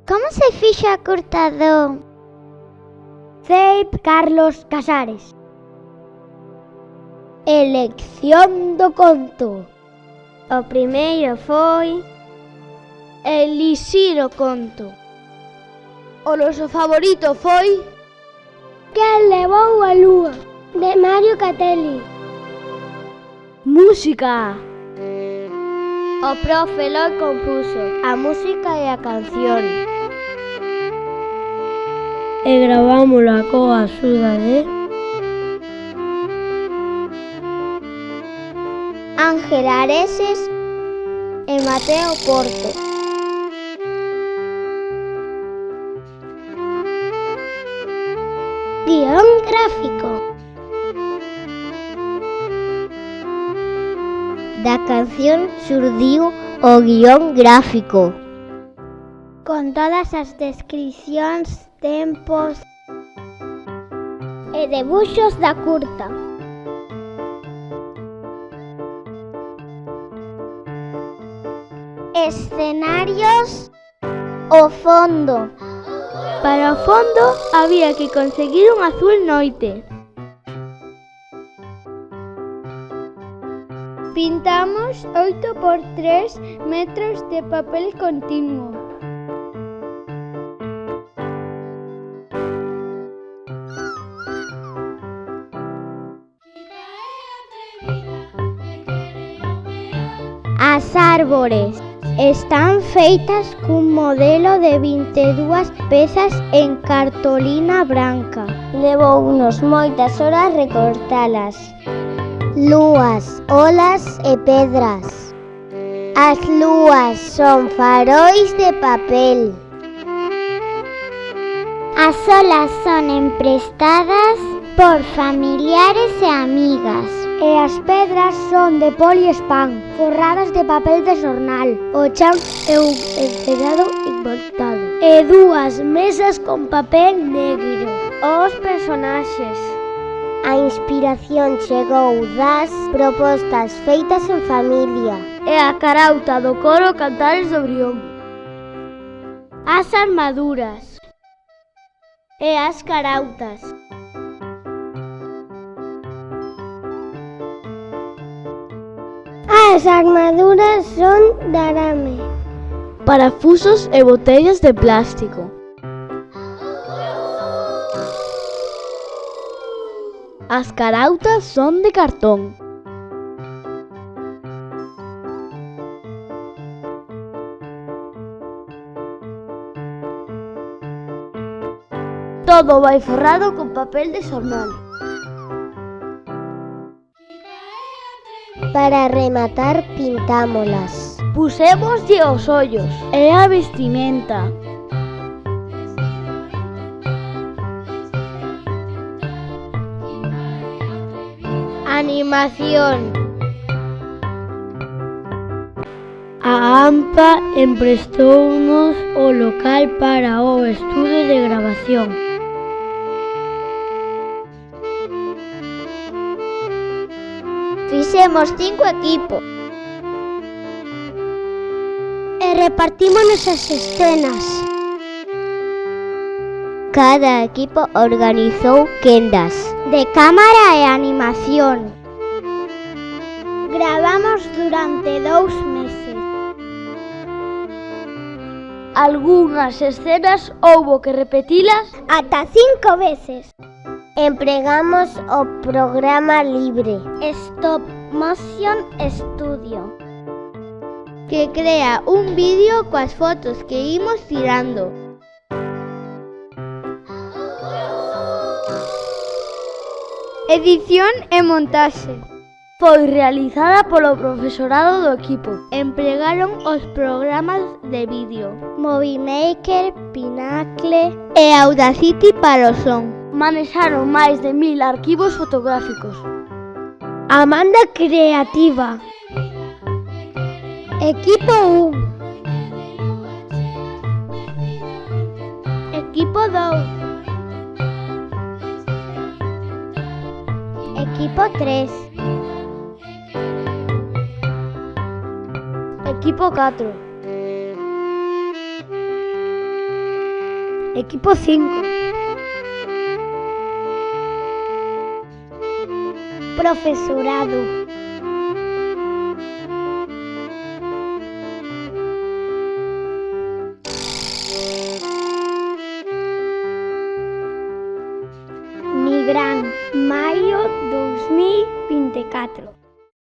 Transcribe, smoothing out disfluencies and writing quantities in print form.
Como se fixo a curta do Ceip Carlos Casares? Elección do conto. O primeiro foi Elixir o conto. O noso favorito foi Quen levou a lúa, de Mario Catelli. Música. O profe Loi compuso a música e a canción. E gravámola coa axuda de Ángel Areses e Mateo Porto. guión gráfico. Da canción xurdiu o guión gráfico, Con todas as descricións, tempos e debuxos da curta. Escenarios, o fondo. Para o fondo había que conseguir un azul noite. Pintamos 8 por 3 metros de papel continuo. As árbores están feitas cun modelo de 22 pezas en cartolina branca. Levounos moitas horas recortalas. Lúas, olas e pedras. As lúas son farois de papel. As olas son emprestadas por familiares e amigas. E as pedras son de poliespán, forradas de papel de xornal. O chan é un encerado inventado. E dúas mesas con papel negro. Os personaxes. A inspiración chegou das propostas feitas en familia. E a carauta do coro Cantares do Brión. As armaduras. E as carautas. As armaduras son de arame. Parafusos e botellas de plástico. As carautas son de cartón. Todo vai forrado con papel de xornal. Para rematar, pintámolas. Pusémoslle os ollos e a vestimenta. Animación. A AMPA emprestounos o local para o estudio de grabación. Fixemos 5 equipos. E repartímonos as escenas. Cada equipo organizou quendas de cámara e animación. Gravamos durante 2 meses. Algunhas escenas houbo que repetilas Ata 5 veces. Empregamos o programa libre Stop Motion Studio. que crea un vídeo coas fotos que imos tirando. Edición e montaxe. Foi realizada polo profesorado do equipo. Empregaron os programas de vídeo Movie Maker, Pinacle e Audacity para o son. Manexaron máis de 1000 arquivos fotográficos. Amanda Creativa. Equipo 1. Equipo 2. Equipo 3. Equipo 4. Equipo 5. Profesorado. Nigran, maio 2024.